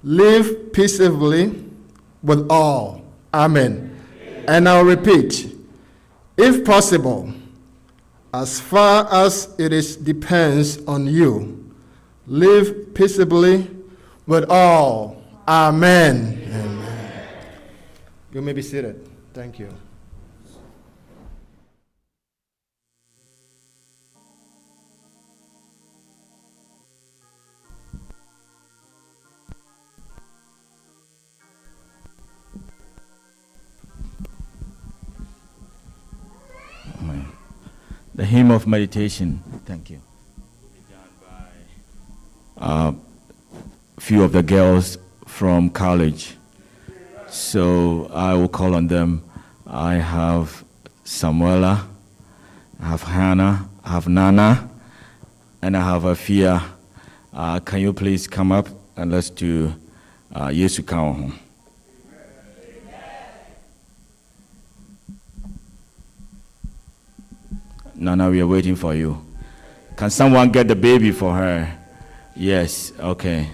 Live peaceably with all. Amen. And I'll repeat, if possible, as far as it is depends on you, live peaceably with all. Amen. Amen. You may be seated. Thank you. The hymn of meditation. Thank you. A few of the girls from college. So I will call on them. I have Samuela, I have Hannah, I have Nana, and I have Afia. Can you please come up and let's do Yesu Kawo. Nana, we are waiting for you. Can someone get the baby for her? Yes, okay.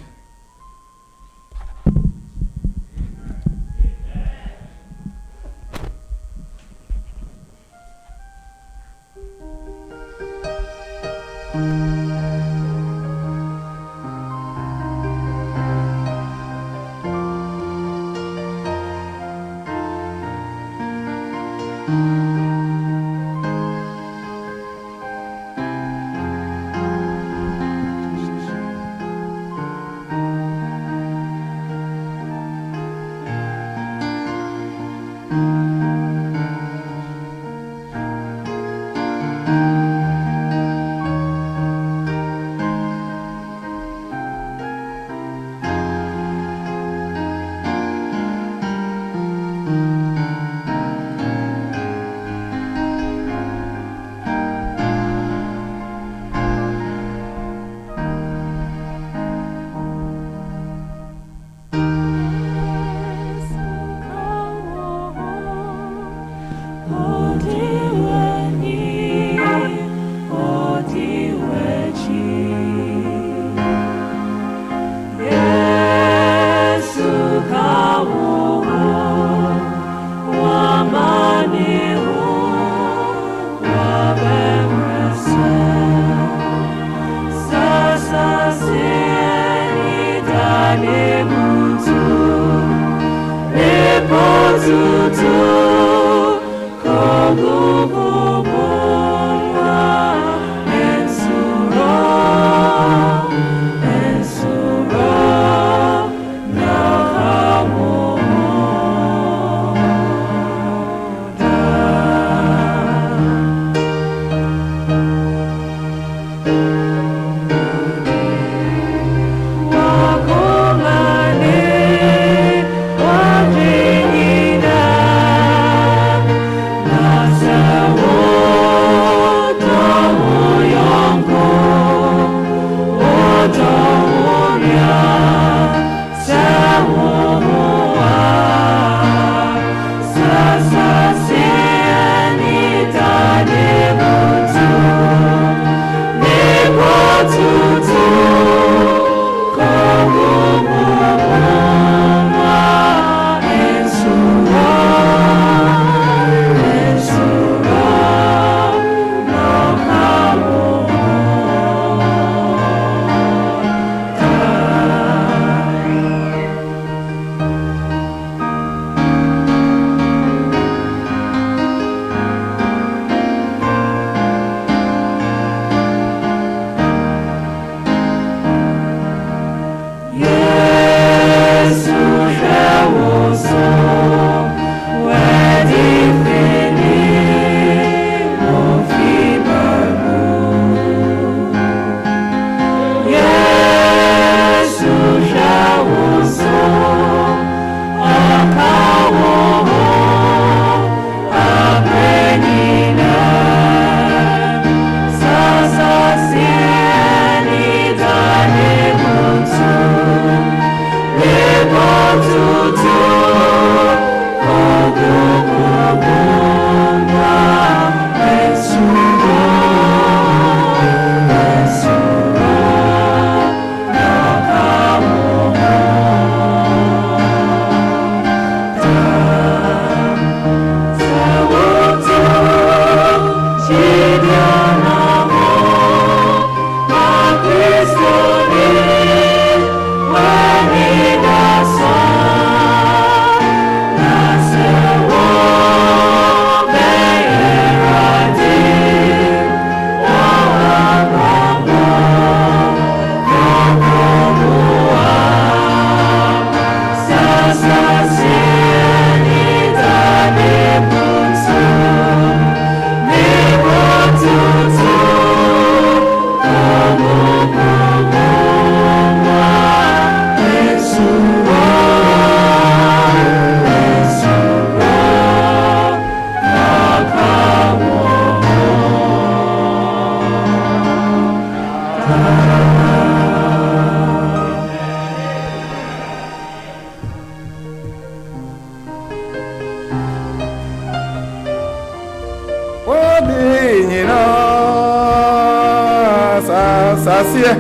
sasia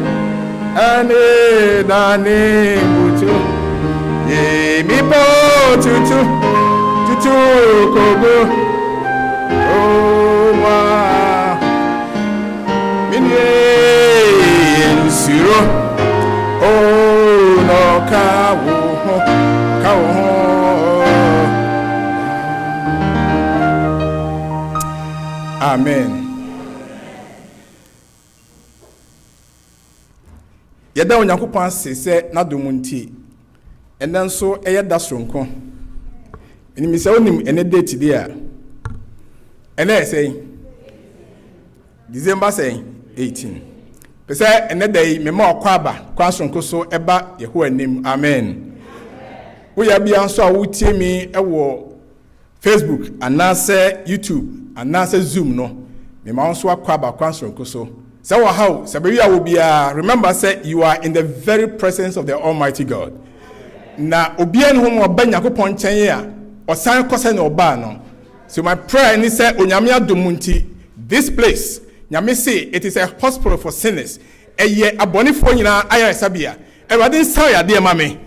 ane nane butu ye mi po tutu tutu kogo oh wa minye siro oh no kawo amen. Yɛda Onyankopɔn ase sɛ n'adom nti ɛnɛ nso ɛyɛ da soronko ɛnim sɛ wonim ɛnɛ date deɛ a ɛnɛ yɛ sɛn December sɛn 18 pɛ sɛ ɛnɛ da yi mema ɔkɔ aba kwan soronko so ɛba Yehowa anim amen. Woyɛ bia nso a wotie mi ɛwɔ Facebook anaasɛ YouTube anaasɛ Zoom no mema nso akɔ aba kwan soronko so. So how Sabaria will be remember say you are in the very presence of the Almighty God. Na obian home or banya kupon chenya or sign kosa no no. So my prayer is say onyamia domunti this place nyame say it is a hospital for sinners. Eye aboni fo nyina aya sabia. Ewade nsa ya de mame.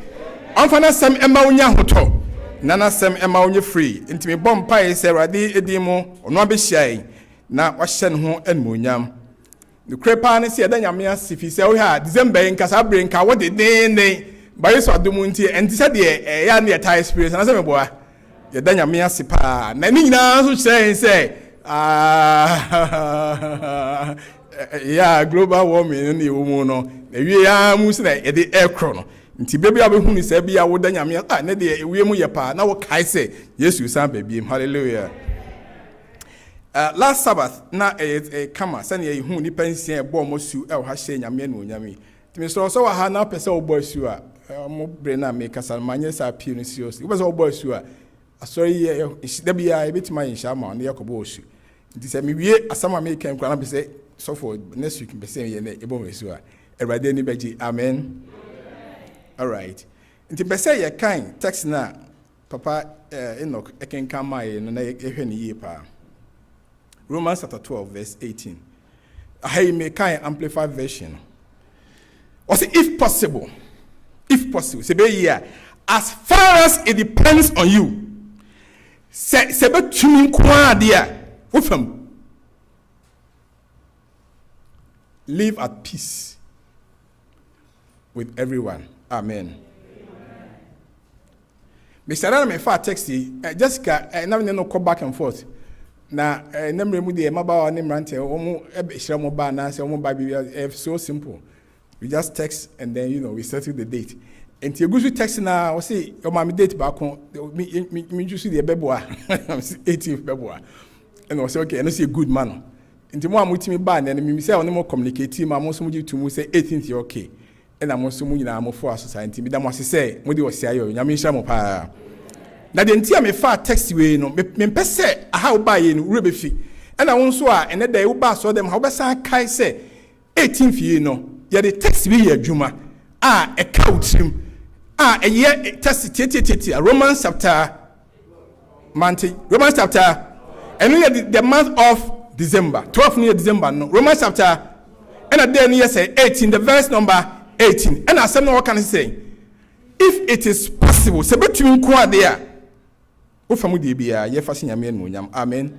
Amfana sem ema onya hoto. Nana sem ema onye free. Nti me bom pa say ewade edimo ono abehia na wahye ne ho enmonyam. The crepa ne se da nyame asifi se wo ha December nkasa bre nka wo de ne ba yeso adomunti enti se de ya ne ta experience na se meboa ye da nyame asipa na ni nyina so kyerɛ se ya global warming ne wo mu no na wie ya mu se na ye de aircraft no nti bebi abehu ni se bia wo da nyame ne de ewie mu ye pa na wo kai se Yesu san babiem hallelujah. Last Sabbath na kama sani ye hu nipa nsia ebo mo su e wo ha hye nyame na onyame timi so wa ha na pese wo bo su a mo bre na me kasa manye sa pie no seriously wo pese wo bo su a asori ye da bia e betima yin sha ma na yakobo su nti se me wie asama me kan kwa na pese so for next week pese ye na e bo su a erade ni beji amen. All right nti pese ye kan text na papa Enoch ekenkan mai no na ehwe ni ye pa Romans chapter 12 verse 18. I may kind amplified version. Or say if possible, say be here, as far as it depends on you. Say be tumi kwa dia. Wofam. Live at peace with everyone. Amen. Mr. Rana me fa text Jessica na no call back and forth. Na nemre mu de maba ne mrante omo ehira mo ba na say omo ba bi so simple. We just text and then we settle the date. And you go to text na we say your mama date back on me just see the beboa 18th beboa. And I say okay, and I say good man. And mo amutimi ba na me say on mo communicate ma mo so mo gitu mo say 18th you okay. And I mo so mo nyina mo for society me da mo say mo de o sia yo nyame hira mo pa. Na de ntia me fa text we no me pese aha wo ba ye no wure be fi e na won so a ene da wo ba so dem ha wo be san kai se 18 fie no ye de text we ye adwuma a e ka utrim a e ye text tete Romans chapter and we the month of December 12 near December no Romans chapter and a day near say 18 the verse number 18 and as some no can say if it is possible se between kwa there Ufamu de bia ye fasi nyame no nyam amen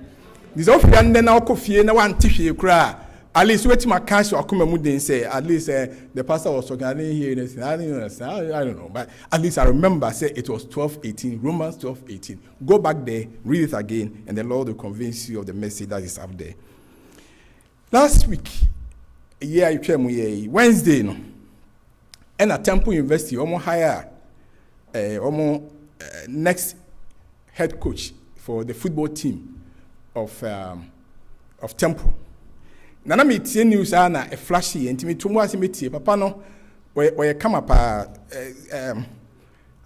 this of yande na okofie na wante hwe kura at least wetima cash akoma mu den say at least the pastor was talking I didn't hear anything I don't know but at least I remember say it was 12:18 Romans 12:18 go back there read it again and the Lord will convince you of the message that is up there. Last week you came Wednesday no and at Temple University almost hire next head coach for the football team of Temple. Nana me tie news na e flashy enti me tomu ase me tie papa no we kama pa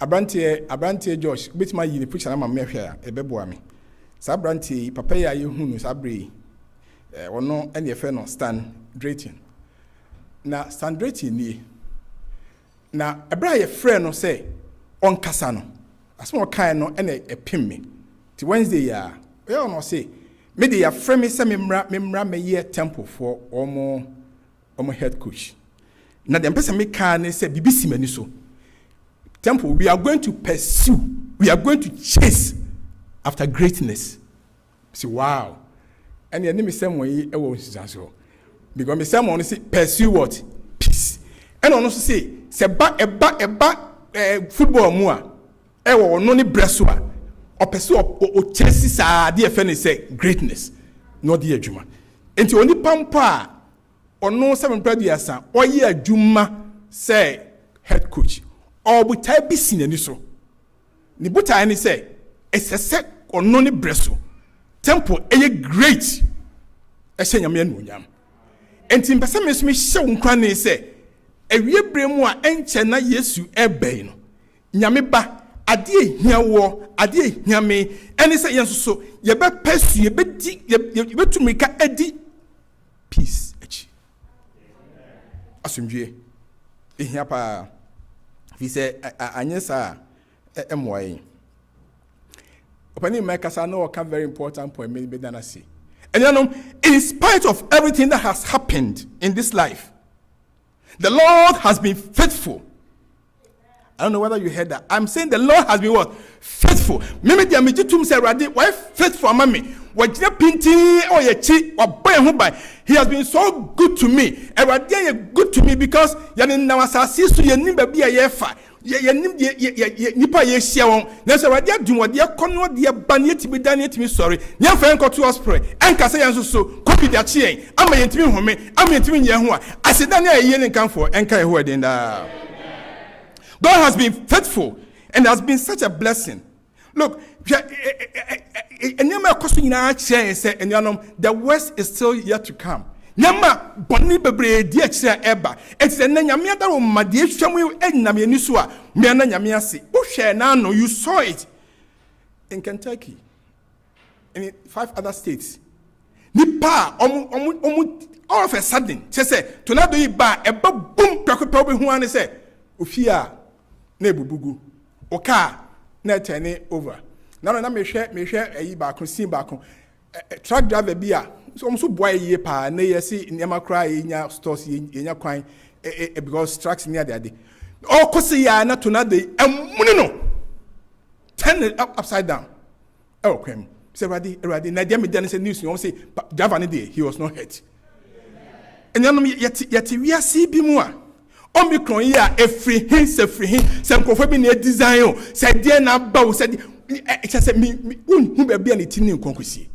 abrantie Josh betima yi ne picture na ma me hwe a e beboa me. Sa abrantie papa ya ye hunu sa bre ono ene fe no Stan Drayton. Na Stan Drayton ni na ebra ye frɛ no say on kasa no asmo kan no ene epim me ti Wednesday ya we no say me dey afrɛ me say me mra me ye Temple for omo omo head coach. Na the person make can say BBC mani so. Temple, we are going to pursue, we are going to chase after greatness. Say wow. And the enemy say way e wo so. Because me say mo say pursue what? Peace. And on also say football mu a e wo no ni breso a o pursue o chase sa de fe ne say greatness. No de adwuma. Enti oni pampa ono 7 praduasa oye adwuma say head coach. Or butai bi sinani so. Ni butai ni say esese ono ni breso. Temple eye great. Ehye nyame anu nyam. Enti mpese me so me hye nkwa ne say ewie bremu a enche na Yesu ebei no. Nyame ba ade ehia wo, ade ehia me ene say yenso so ye be pesu ye be di ye betumika edi peace echi. Asumdwe ehia pa. He said, Anyesa MY. Opening my casa no a very important point, maybe than I see. And you know, in spite of everything that has happened in this life, the Lord has been faithful. I don't know whether you heard that. I'm saying the Lord has been what? Faithful. Maybe the Amijitum say, why faithful, mommy? What you pinty or your cheek or boy who by? He has been so good to me. And good to me because Yanin Nawasasi to your nimba be a yefa. Nipa ye share. There's a radia do what dear conno dear banny to be done it me sorry. Young friend got to us pray. And Casayan so copy their chain. I'm a intimate home. I'm intimate Yahua. I said, Daniel Yen come for and Kai word in the. God has been faithful and has been such a blessing. Look, the worst is still yet to come. Nyama boni bebre di ekira eba. Eti na nyame adaro made ehwam enam ani so a me na nyame ase. Wo hwe na no you saw it in Kentucky. In 5 other states. Nipa all of a sudden say tornado yi ba eba boom prakopa be hu an say ofia na ebubugu oka na turn over. Now na me hwe ayi ba ko sin ba ko truck driver bi a so boy ye pa na yesi nyama kra yenya stores yenya kwan because trucks near there dey o kosi ya na tornado emunu no turn it upside down oh kwem say ready na dem dey say news you say driver ni dey he was not hurt and yet we are see bi mu a Omicron ya efri hin se nkofo bi na design o se de na ba o se se me hu be bia na tini nkonkosie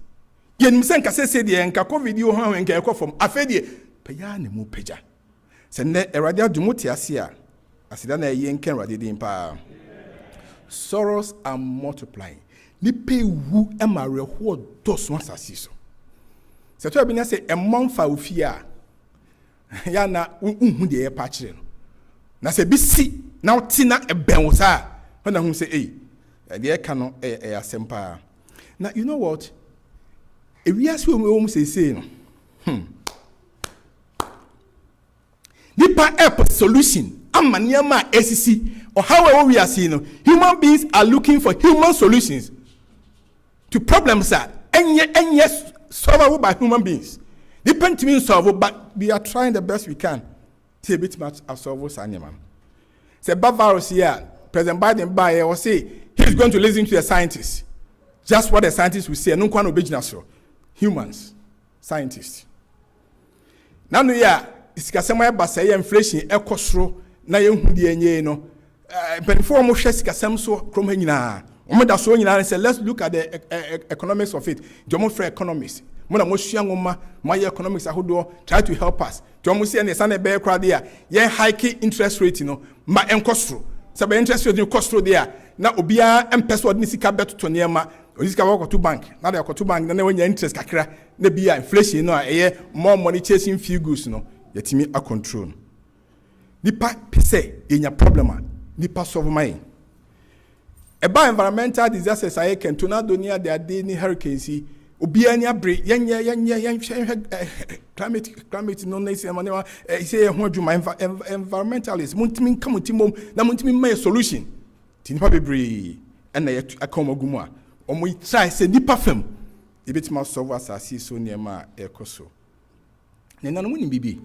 ye nim se nka se de nka covid yo ho nka ekofom afedie paya na mu peja se ne erade adumote ase a asida na ye nka erade din pa sorrows are multiplying ni pe wu emare ho doso asase so se to bi na se emonfa ofia ya na hu de ye pa kire no na se bi si na oti na eben wo sa na hu se de ka no asempa na you know what we ask we say no nipa app solution amaniama SCC or however we are seeing no human beings are looking for human solutions to problems that and yes solvable by human beings depend to me solve but we are trying the best we can to bit much solve us animal say bad virus here President Biden by or say he's going to listen to the scientists just what the scientists will say no kwano beginner humans scientists now no ya sikasema ba say inflation ekosoro na ye hu de enye no before mo hwe sikasem so krom ha nyina o mo da so nyina say let's look at the economics of it jomo free economics mo na mo hua ngoma my economics ahodo try to help us jomo see na say be kra de a ye hike interest rate no ma enkosoro say be interest rate no kosoro de a na obia empeso de sika beto niema Onisika work to bank. Now they are to bank. Then when your interest kakra, ne be inflation no more money chasing few goods no. Yetimi a control. Nipa pese in problem nipa solve my. About environmental disasters I can tornado near their day ni hurricanes. Obi anya break climate no nice manema say ho adwuma environmentalists muntimi come timom na muntimi my solution. Tinipa bebre and na akomagumu a omo try say nipa fam e betima solve asase so niema ekoso na nanu ni bibi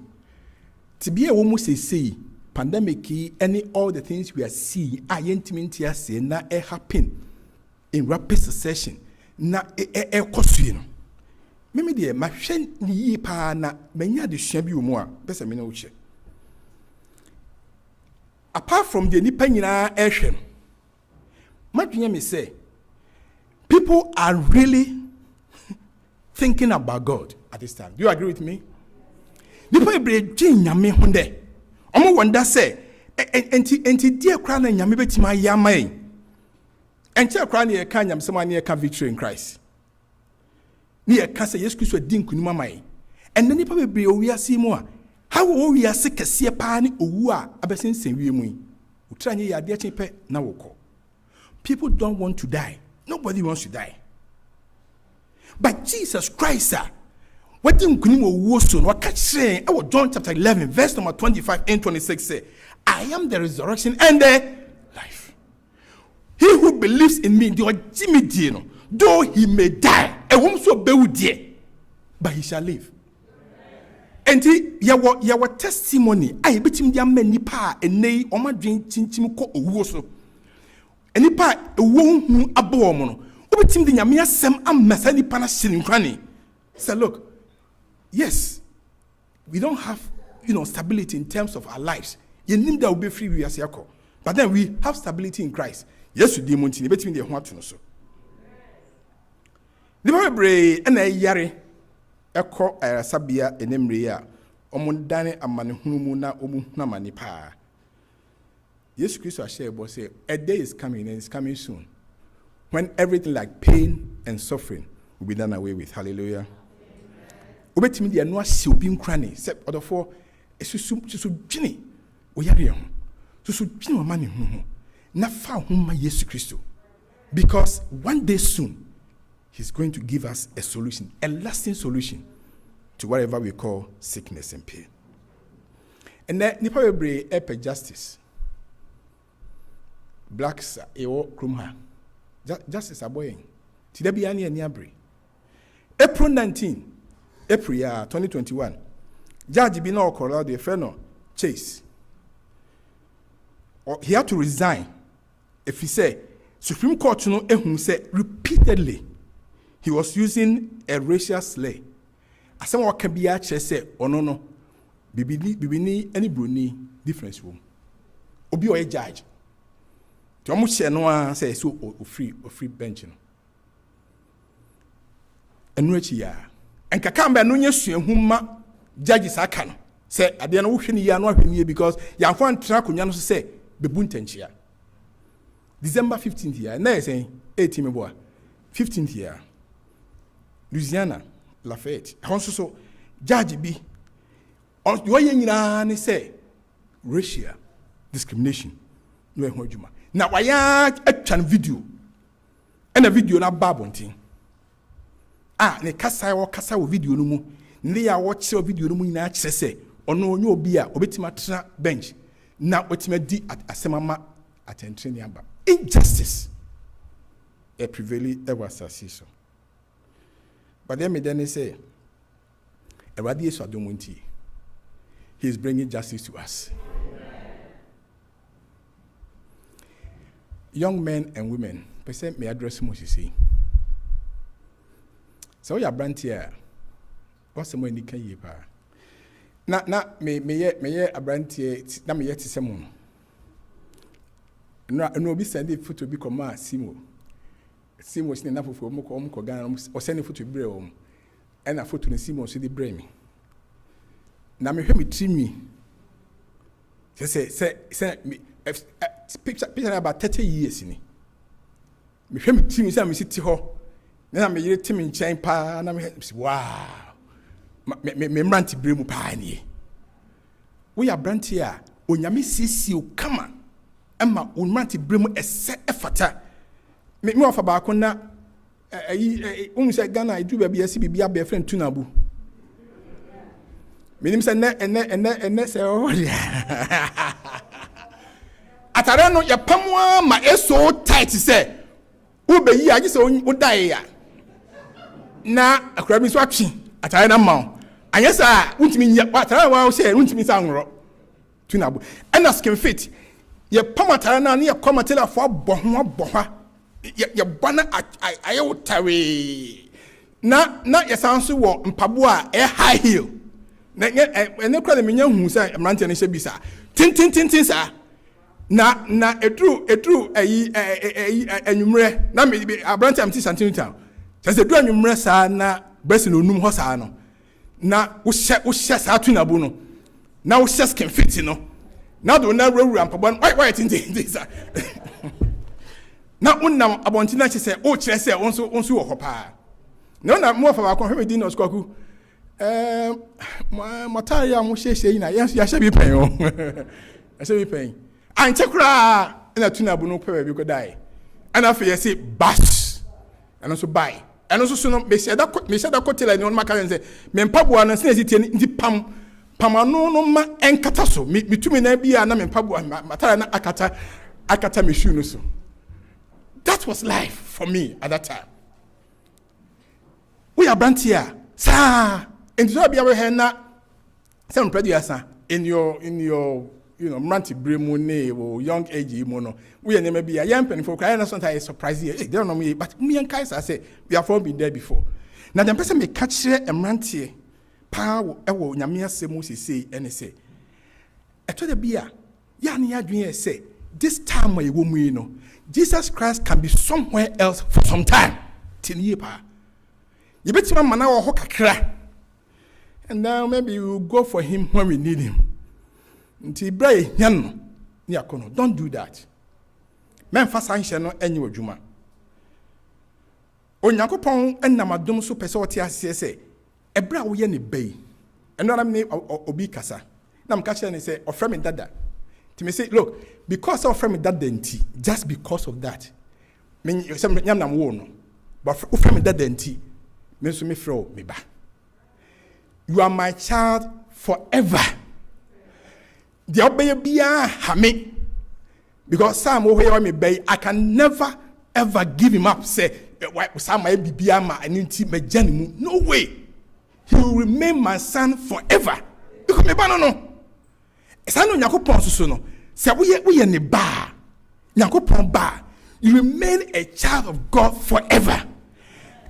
to be a woman say pandemic any all the things we are seeing I intimate say na it happen in rapid succession na kosu no me de ma hwe ni yi pa na manya de hwa bi wo mu a pese me na wo hwe apart from the nipa nyina ehwe no madwenya me say people are really thinking about God at this time. Do you agree with me? Nipa ebre dwe nyame ho de omo wonder say enti die kra na nyame betima yama yi enti kra na ye ka nyame sema na ye ka victory in Christ ni ye ka say Yesu Kristo din kunu mama yi enne nipa bebre owiase mu a how owiase kese pa ni owu a abesensen wie mu yi utranye ya de chepe na woko. People don't want to die. Nobody wants to die. But Jesus Christ what did John chapter 11 verse number 25 and 26 say, I am the resurrection and the life. He who believes in me, though he may die, but he shall live. And your testimony, I bet him there many pa and nay or my dream chinchim ko owoso. And if I won't abomono, bet him the yamia sem am mesani pana shilling cranny. Say, look. Yes, we don't have, stability in terms of our lives. You need that will be free we are saying, but then we have stability in Christ. Yes, we demon in between the one to know so. The Bible and a yare echo a sabia and emria omundane amanihumuna omuhuna manipa. Yes, Christ share boss say a day is coming and it's coming soon when everything like pain and suffering will be done away with. Hallelujah. Obetimi de no ahye obi nkrane se odofo esusu dwene oyare ho susu dwene ma ne ho na fa ho ma Yesu Kristo, because one day soon he's going to give us a solution, a lasting solution to whatever we call sickness and pain. And then nipa bebre epe justice blacks ewo krumha justice aboyen ti da bia ne ani abre April 19 April 2021, Judge Bino Colorado, friend Chase. He had to resign. If he said, Supreme Court said repeatedly he was using a racial slur. As someone can be actually say, oh no, bibini any bruni difference room. Obi or a judge. To almost say no say so free bench. And which and kakamba no nyesu ehuma judges aka no say ade na wo hwe ni ya no ahwenie because ya fo antra konya no say bebu ntanchia December 15th year na say 18 meboa 15th year Louisiana Lafayette honso so judge bi on yo ye nyina ne say racial discrimination no ehun adwuma na waya atwa video and a video na babontin ne kasa wo video no mu ne ya wo kire video no mu nyina kire se ono onye obi a obetima tra bench na otima di asemama attention ni aba injustice e prevail ever so. But then me then say Eradi Yesu adomunti, he is bringing justice to us. Young men and women, person may address mo say. So your brand here, what's the more indicator ye pa? Na me a brand here, na me yet someone. No be sending photo be come Simo. Simo was enough for Moko Gan or sending photo be home. And a photo in Simo so they bring me. Now me hear me trim me. Say me picture about 30 years in it. Me hear me trim me say me sit here. Then I'm a team in chain pa, and I'm wow. Me brandy bremu pa ni. We are brand here. Onyame sisi o kama. Emma unmanti bremu ese efata. Me ofa ba ko na unse Ghana I do baby esi bibia be friend tunabu. Me nim se ene se o. Atare no ya pamwa ma eso tight se. Ube yi agi se o dai ya. Na akura bi so atwe atare na ma And yes, I won't mean yet, but I will say, won't mean Sangro. Tunabo. And a skin fit. Ye Pomatana near Comatella for Boha. Your banner I will tarry. Not your sound so walk in Pabua, a high heel. And no credit me who say, Mantan is a bisa. Tin, sir. Na a true a numere. Na me be a branch am tis antin town. Just a do numere sa na breast no num hosa no. Na wo hye sa tunabo no. Na wo hye skin fit no. Na do na rawura ampabon. Why tin sir. Na unam abontina che se o kire se onso wo ho pa. Na mo fa ba ko hwe din no skoku. Matari a mo hye na ya hye bi pen o. Ya hye bi pen. Anche kura na tunabo no pe bi ko dai. Ana fe say bash. And also buy. And also so no me say that kotela ni on maka say me mpaboa na se tie ndi pamano no ma enkata so me tumi na bia na me mpaboa matara na akata me shoe no so. That was life for me at that time. We are brand here. Sir, and so bia we here na some producer in your Manti Bremone or young age mono. We are never be a young penny for crying sometimes surprise you. They don't know me, but me and Kaiser say we have all been there before. Now the person may catch a Manti power ewo nyamia semusi say and say. I told the beer, Yania Junior say, this time where you know, Jesus Christ can be somewhere else for some time. Tinipa. You bet your man or hoka. And now maybe we will go for him when we need him. Don't do that. Men fasan no enyi wadwuma. Onyankopon ennamadom so pese wote ase se ebra wo ye ne bai. Eno na me obi kasa. Na m ka kire ne se ofre me dada. Ti me say look, because of me dada nti, just because of that. Me nyam nam wo no. But ofre me dada nti, me so me fro me ba. You are my child forever. The obey bia hame. Because Sam over me bay, I can never ever give him up. Say, why Sam may be biama and inti me janimu. No way. He will remain my son forever. Because me no. Sano Yakupon suno. Say we ne ba. Yakupon ba. You remain a child of God forever.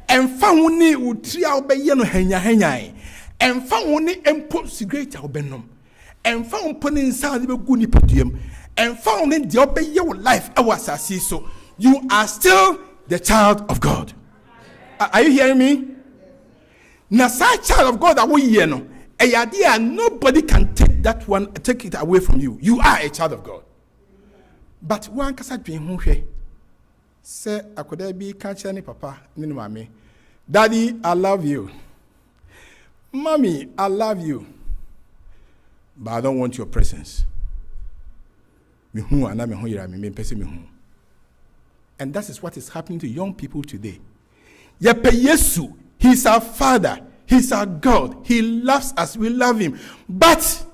And found ni utria obey no henya. And found ni empo cigarette obenom. And found putting inside the good nipudium. And found in the obey your life, our assassin. So you are still the child of God. Are you hearing me? Now, such child of God that we hear no, a idea nobody can take it away from you. You are a child of God. But one can dream who say I could be catching any papa, ni mommy. Daddy, I love you. Mommy, I love you. But I don't want your presence. And that is what is happening to young people today. Yesu, he's our father, he's our God, he loves us, we love him, but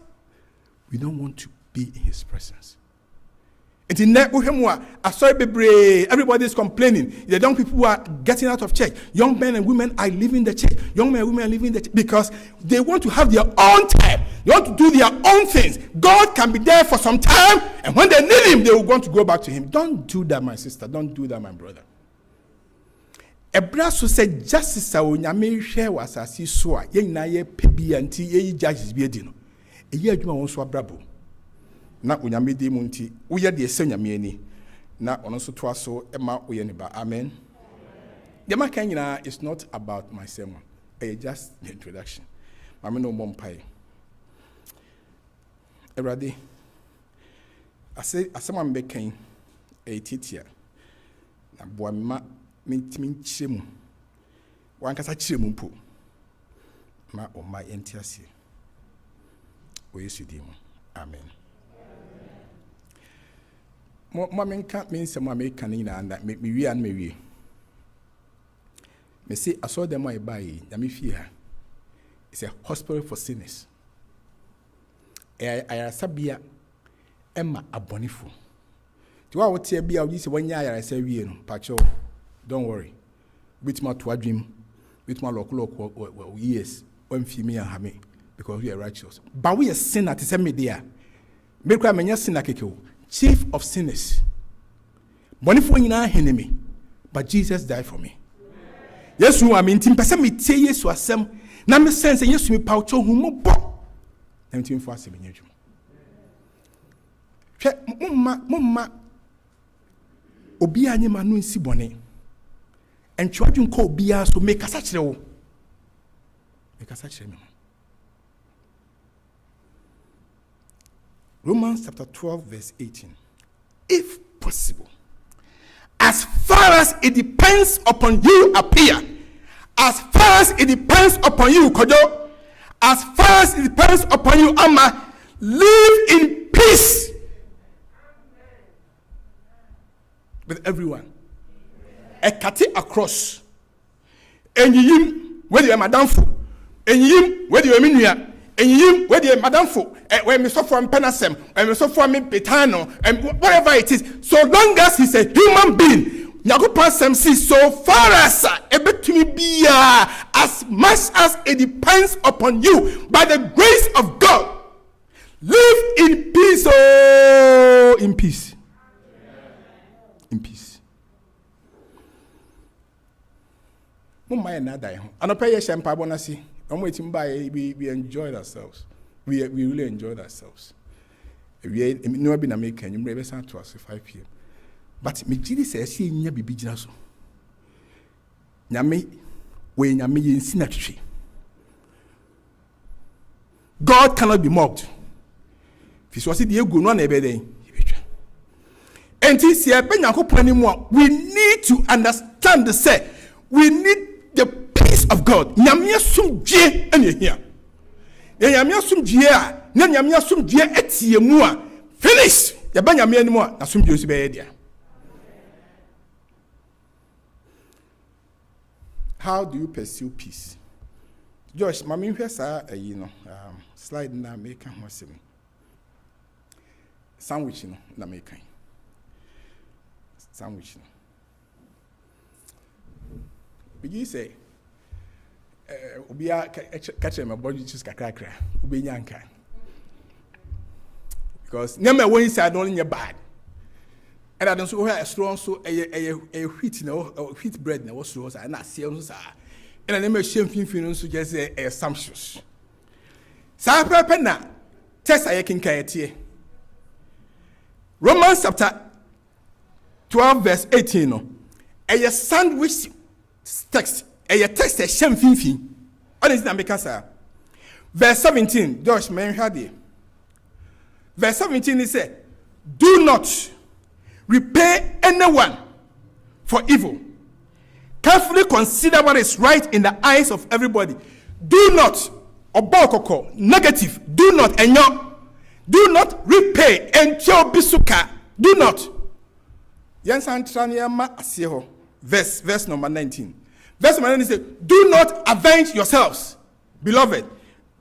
we don't want to be in his presence. Everybody is complaining. The young people who are getting out of church, young men and women are leaving the church. Young men and women are leaving the church because they want to have their own time. They want to do their own things. God can be there for some time, and when they need him, they will want to go back to him. Don't do that, my sister. Don't do that, my brother. Ebraso said, justice nyame hwe wasasi so a ye nyina ye pebi anti ye judges bi edi no. Eyi adwuma won so abrabo. Na onyame di mu nti wo ye de ese nyame ani. Na ono so to aso e ma wo ye ne ba. Amen. The man kan nyina is not about my sermon. It's just the introduction. Mama no mom pai. Erade. Asema mbekan e titia. Na boama mentimi nkyeremu wankasa kyeremu mpo ma o ma entiase o Yesu di mu amen mo menka mensem America ni na me wi an me wi me say aso dem ai bai na me fie ha it's a hospital for sinners I sabia emma abonifo ti wa wote bia wo se wanya ayara sa wie no pacho. Don't worry. With my to dream, with my local years, when female hame because we are righteous. But we are sinner to send me there. Make cry many sinner keko. Chief of sinners. But if we are enemy, but Jesus died for me. Yes, you are mean person me tell yes to asem. Na me sense yes me paucho humo bo. Na me team for asem nyeju. Hwe mumma obi anye ma no nsi bone. Entwadun ko obi a so make asa kire wo. Make asa kire me. Romans chapter 12 verse 18. If possible, as far as it depends upon you, appear. As far as it depends upon you, Kojo. As far as it depends upon you, Amma, live in peace with everyone. Ekati across. Enyim, whether you're madam fo. Enyim, whether you're minuya. Enyim, whether you're madam fo. When we suffer from penasem, when we suffer from petano, and whatever it is, so long as he's a human being, Nyankopɔn asɛm si so far as ebetumi bia, as much as it depends upon you, by the grace of God, live in peace, oh, in peace, in peace. Mumma na dai ho. Anopa ye shempa bonasi. Omo etim ba we enjoyed ourselves. We really enjoyed ourselves. We no be na make anyum be san to us 5 p.m. But me gidi say see nya bibi gina so. Nyame we nyame yensi na twetwe. God cannot be mocked. If you see the egu no na ebe den. Enti se ebe Nyankopon ni mu a, we need to understand the say we need the peace of God. Nyame asomdwe ene hia. Nyame asomdwe a, na nyame asomdwe etie mu a, finish. Ya ba nyame ani mu a, asomdwe osi be ye dia. How do you pursue peace? Josh, mami hwe sa slide na make am wasem. Sandwich no na make am. Sandwich no. Bigi say obia catch my body just kakra obenya nka. Because nyama when inside don't bad. And I don't so a strong so a wheat no wheat bread no was so and I see on sa. And I never shame fin so just a assumptions. Sa pepe na test I can tie. Romans chapter 12 verse 18 no. A sandwich text. A text a shame fin. What is that because verse 17, Josh man had verse 17 he said, do not repay anyone for evil. Carefully consider what is right in the eyes of everybody. Do not, obokoko, negative, do not, enyo, do not repay, entio bisuka, do not. Verse number 19. Verse number 19 says, do not avenge yourselves, beloved.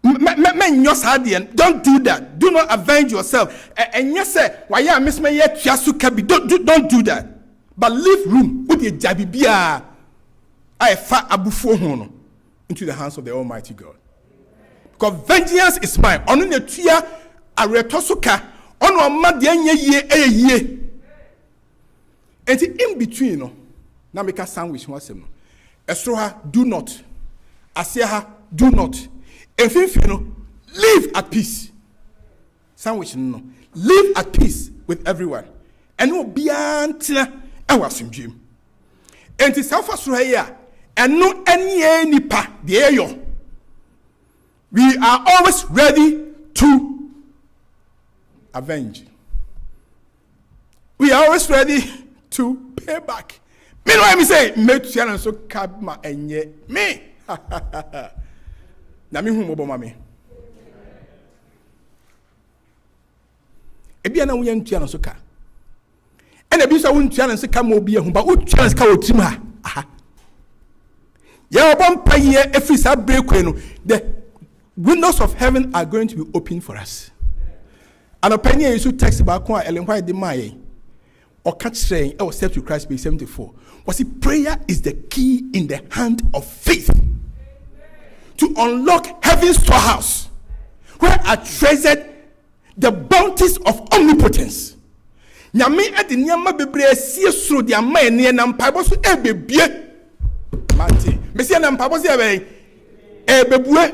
Don't do that. Do not avenge yourself. And yes, why you miss me yet? Don't do that. But leave room with your jabibia. I fat abufu hono into the hands of the Almighty God. Because vengeance is mine. Onu ne tuya aretosuka. Onu amadi ye. And in between no, na make a sandwich wasem no. Estroha do not. Asiaha do not. And live at peace. Sandwich no. Live at peace with everyone. And no beyond our dream. And it's Alpha Suraya. And no any pa the we are always ready to avenge. We are always ready to pay back. Meanwhile, me say, me to so kabma enye me. Na me hu mo bo ma me. Ebia na wo yan tua no so ka. E na bi so wo ntua no so ka mo bi ehun ba wo tua no so ka wo tim ha. Aha. Ya obon paye efisa break no. The windows of heaven are going to be open for us. And opinion you should text back one Ellen White de Maye. Or catch saying, "Oh, step to Christ, page 74." Was it prayer is the key in the hand of faith. to unlock heaven's storehouse, where are treasured the bounties of omnipotence. Nyame ade nneɛma bebree asie soro de ama ene na mpaebɔ so ebebie. Mate, mesia na mpaebɔ so ebebue.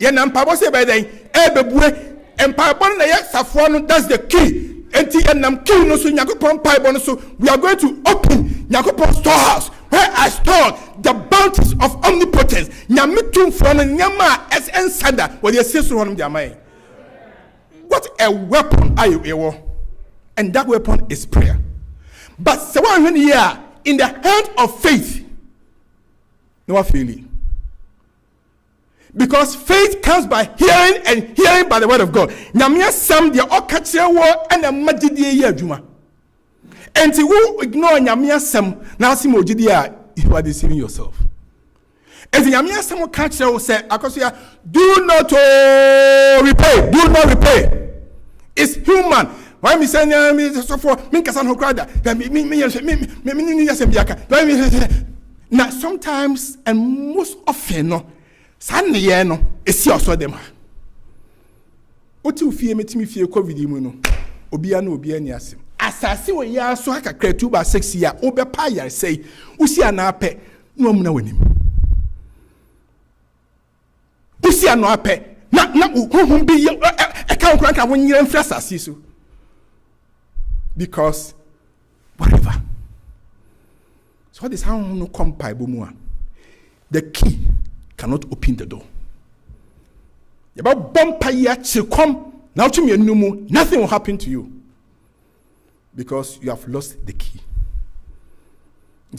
Ye na mpaebɔ so ebebue. Mpaebɔ na ye safoɔ no, that's the key. Enti enam key no so Nyankopɔn mpaebɔ no so we are going to open Nyankopɔn storehouse where I store the bounties of omnipotence. Nyame tumfo no nyama as ensada where the asie soro no de ama. What a weapon are you? And that weapon is prayer. But someone here in the hand of faith, no feeling. Because faith comes by hearing and hearing by the word of God. Nyamia sam dia okachire wo and a magidie ya adwuma. And you ignore nyamia sam na sim ogidie you are deceiving yourself. And nyamia sam okachire wo say akoso do not repay. Do not repay. It's human. Why me say me so for me kasa no krada. Me now sometimes and most often no sanne ye no esi oso dem ha. Oti ofie metimi fie covid mu no. Obia na obia ni asem. Asase wo ya so akakra 2/6 year obepa yare sei. Usi ana apɛ no amuna wanim. Usi ana apɛ na honhom bi account rank when you asase so. Because whatever. So what is how no come by the key cannot open the door. About bumper come now to me nothing will happen to you. Because you have lost the key.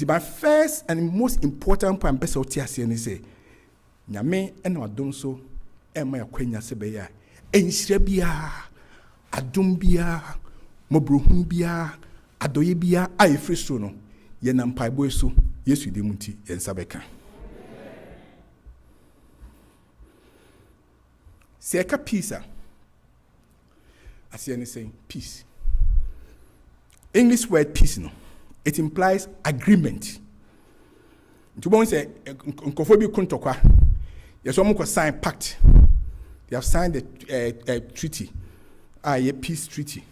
My first and most important point best of TSN is say Nyame and what done so and my acquaintance sebeya enshrebia adumbia mobruhumbia adoyebia ai friso no ye na mpaebo so Yesu de munti yen sabeka seka peace as you saying peace. English word peace no, it implies agreement. To bon say nkofo bi kuntokwa yes omo ko sign pact. They have signed a treaty, a peace treaty.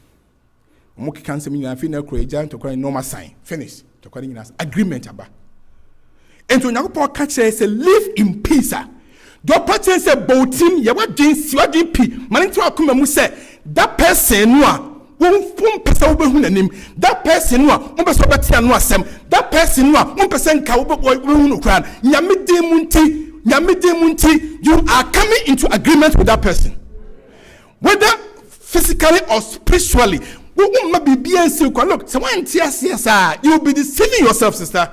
Omo kan se nyina fi na kro eja to kwa normal sign finish to kwa nyina agreement aba. Ento Nyankopɔn ka kyerɛ say live in peace. Do pattern say botim ye wa dwen si wa dwen pi mane to akoma mu say that person no a won pesa wo behu nanim, that person no a won pesa obetia no asem, that person no a won pesa nka wo behu no kran nyame dem munti you are coming into agreement with that person, whether physically or spiritually. Look, someone you will be deceiving yourself, sister.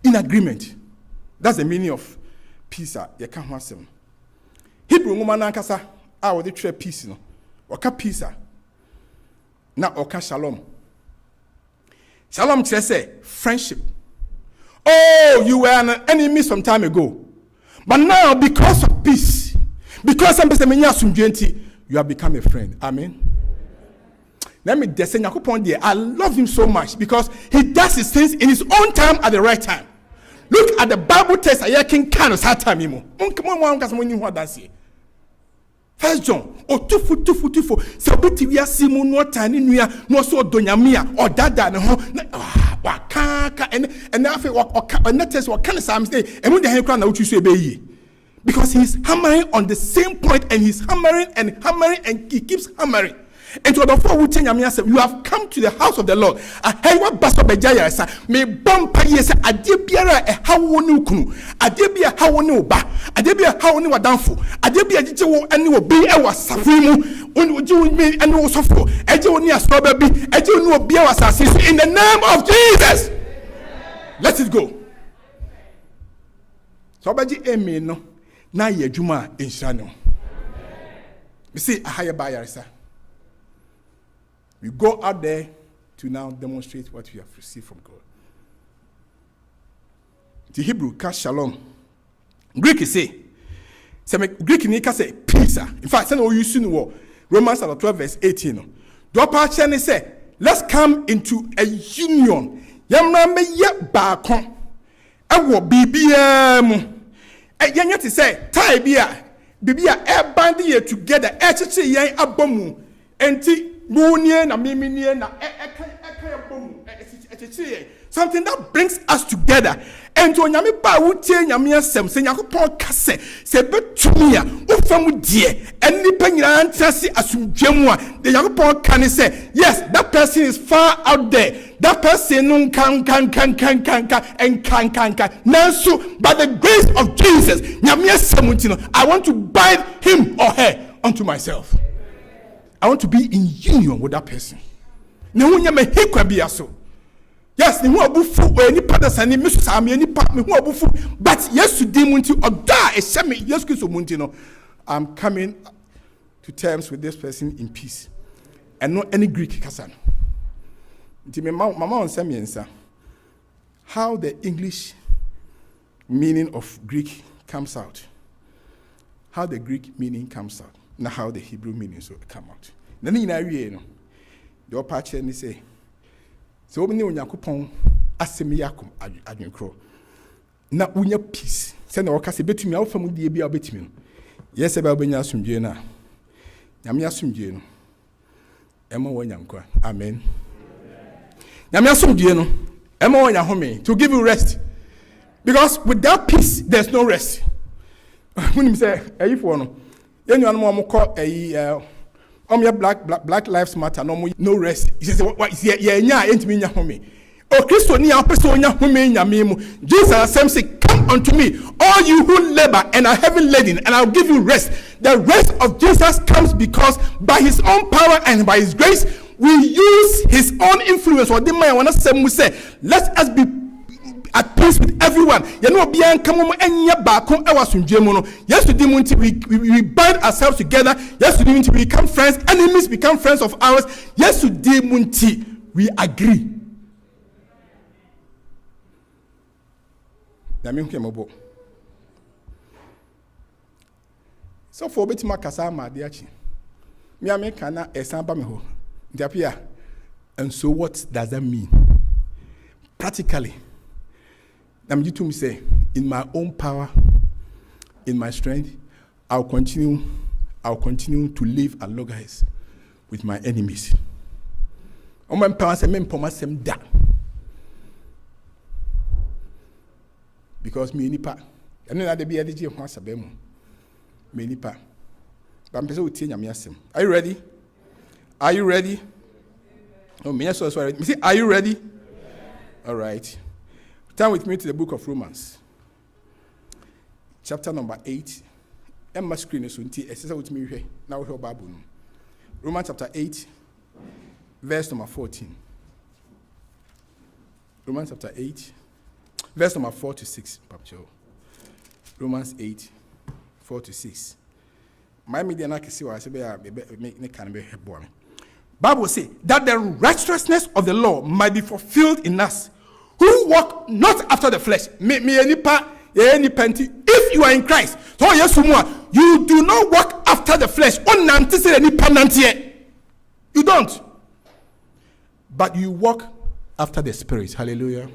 In agreement. That's the meaning of peace. You can't have some. Hebrew woman ankasa I would trade peace no. Oka peace. Na oka shalom. Shalom say friendship. Oh, you were an enemy some time ago. But now because of peace, because you have become a friend. Amen. Let me just say, I love him so much because he does his things in his own time at the right time. Look at the Bible text. I can kind of start time. First John, tufu. So beti we see mu no tani nua no so donyamia or dada ne ho wakaka and na fe na test what kind of sam say and when the hen kra na utu so ebe because he's hammering on the same point and he's hammering and he keeps hammering. And to the four who tell you have come to the house of the Lord. I what basso bejaya sa me bompa yes adebiara e hawo ne kunu adebia hawo ne oba adebia hawo ne wadanfo adebia giche wo ane obi e wasafu mu oni oji me ane wo sofo eje oni asoba bi eje oni obi e wasase so in the name of Jesus. Let it go. So baji eme no na ye adwuma enhira no. We see ahaya ba yaresa. We go out there to now demonstrate what we have received from God. The Hebrew cast shalom. Greek is say, Greek in say peace. In fact, say no use in Romans 12 verse 18. Do part say, let's come into a union. Yamna me ye ba kon. Ewo bibia mu. yɛnyɛ te sɛ tie bi a bibi a ɛband yɛ together ɛkyekyere yɛn abɔ mu enti wo nie na mimi nie na ɛka abɔ mu ɛkyekyere yɛn something that brings us together. And to nyame ba wotie nyame asɛm sɛ Nyankopɔn ka sɛ betumi a wofa mu die ɛne nipa nyinaa ntrase asomdwa mu a the Nyankopɔn ka ne sɛ yes, that person is far out there, that person no can nanso by the grace of Jesus nyame asɛm nti no I want to bind him or her unto myself. I want to be in union with that person. Ne ho nyame hekwa bia so. Yes, ni hu abufu eni pada sani mesu sami eni pa me hu abufu, but yesu di munti oda ehye yesu Kristo munti no I'm coming to terms with this person in peace. And no any Greek kasa no. Nti me mama on same yensa. How the English meaning of Greek comes out. How the Greek meaning comes out. Not how the Hebrew meaning so come out. Na ni na wie no. The opache ni say so many Onyankopɔn asɛm yakom adwenkro na unya peace sɛ na wɔka sɛ betumi awofa mu die bia obetumi no yɛsɛ ba obenya asomdwe na nyame asomdwe no ɛma wɔ nyankwa amen nyame asomdwe no ɛma wɔ nyahome to give you rest, because without peace there's no rest. Munim sɛ ayifo no yɛnua no mo kɔ ayi Black Lives Matter no rest. He says yeah entimi nya home. O Christo ni apese onya home nyame mu. Jesus say come unto me all you who labor and are heavy laden and I'll give you rest. The rest of Jesus comes because by his own power and by his grace we use his own influence. What the man wanna say let us be at peace with everyone. You know, yes, we bind ourselves together. Yes, we become friends. Enemies become friends of ours. Yes, we agree. So for bit makasa ma diachi. Me ameka na esamba me ho. Ndiapia. And so what does that mean? Practically, I'm due to say, in my own power, in my strength, I'll continue to live at loggerheads with my enemies. On my power, I mean, da. Because me nipa, and then I'll be a DJ of Masabemo. Me nipa. But I'm going to tell you, are you ready? Are you ready? Oh, me, so sorry. Are you ready? All right. Turn with me to the book of Romans, chapter number 8. Emma screen is with me here. Now we have Bible. Romans chapter 8, verse number 14. Romans chapter 8, verse number 4 to 6. Romans 8, 4 to 6. My media na kisi wa sebe Bible say that the righteousness of the law might be fulfilled in us, who walk not after the flesh. If you are in Christ, so yes, you do not walk after the flesh. You don't. But you walk after the Spirit. Hallelujah.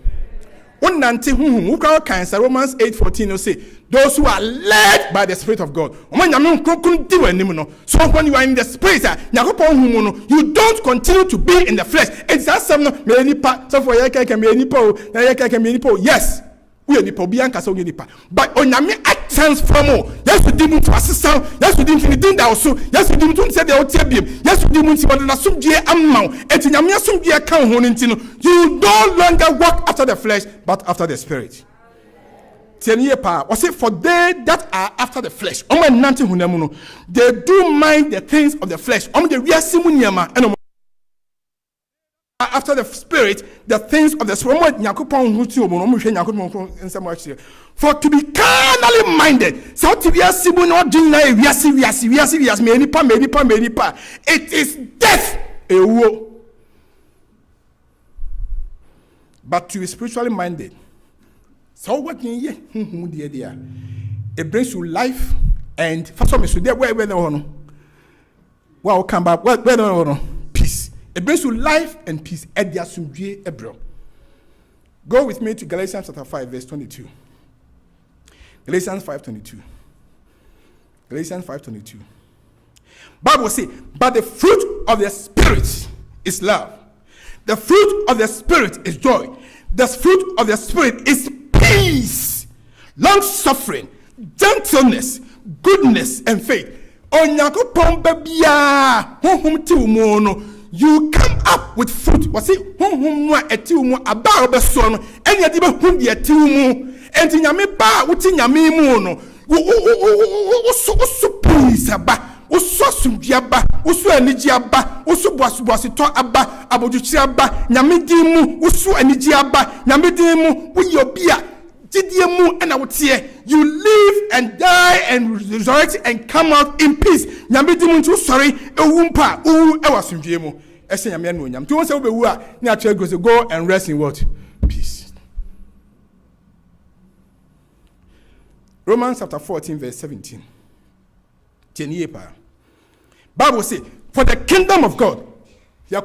Romans 8:14 say, those who are led by the Spirit of God. So when you are in the Spirit, you don't continue to be in the flesh. It's that something. Yes. But onyame transform. Yes, we didn't to assistant. Yes, we didn't that also. Yes, we didn't say the otibium. Yes, we didn't want to assume the amount. And nyame assume the account. You no longer walk after the flesh, but after the Spirit. Was it for they that are after the flesh? They do mind the things of the flesh. After the Spirit, the things of the Spirit. For to be carnally minded, so to be it is death. But to be spiritually minded, so what it brings you life and first of all, where well, come back, where peace. It brings you life and peace. Go with me to Galatians chapter 5, verse 22. Galatians 5:22. Galatians 5:22. Bible says, but the fruit of the Spirit is love. The fruit of the Spirit is joy. The fruit of the Spirit is peace, long-suffering, gentleness, goodness, and faith. Onyakopon babia honhom ti umo no, you come up with fruit. Wasi honhom no eti umo aba obeso no enya di be hu de eti umo enti nyame ba wuti nyame mu no wo peace aba, wo so asumdua aba, wo so anigi aba, wo so boaso to aba, aboduchi aba, nyame din mu wo so anigi aba, nyame din mu wo yobia you live and die and resurrect and come out in peace. Nyame di mu nti sorry ewumpa ewasundwe mu ese nyame no nyam. To won say obewu a na atwe go and rest in what? Peace. Romans chapter 14 verse 17. Bible say, for the kingdom of God, the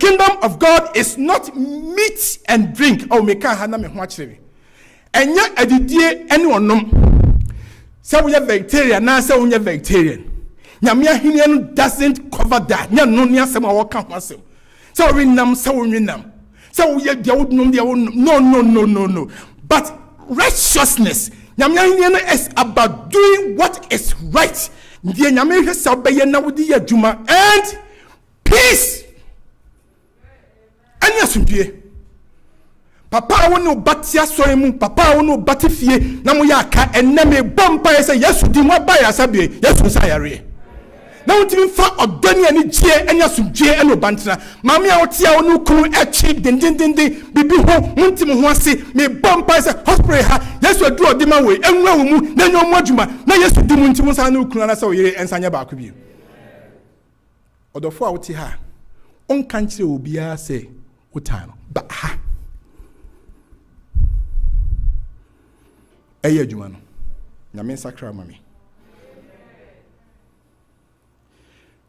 kingdom of God is not meat and drink. Oh, me can hana me hwachire. Enya adidie ene onom. Say we are vegetarian, na say we are vegetarian. Nyame ahene no doesn't cover that. Nya no nya asem a wo ka ho asem. Say we nam, say we nam. Say we dia wo nom dia wo no. But righteousness, nyame ahene is about doing what is right. Ndie nyame hwe say obeye na wo di adwuma and peace. Anya sundue. Papa wonu batia so emu, papa wonu batifie na mo ya aka enne me bompa ye say Yesu di mo ba ya sabie, Yesu sa yare. Na wotimi fa odani ani gie anya sundue eno bantena. Mama ya wotia wonu kunu echi dindindindi bibi ho muntimi ho ase me bompa say hospital ha Yesu adu odima we enwa wo mu na nyo mo adwuma na Yesu di mu ntimi sa na kunu na sa wo yere ensanya ba akobie. Odofo a wote ha on kan kire obia say wotan ba ha eye adwuma no nyame sakra mame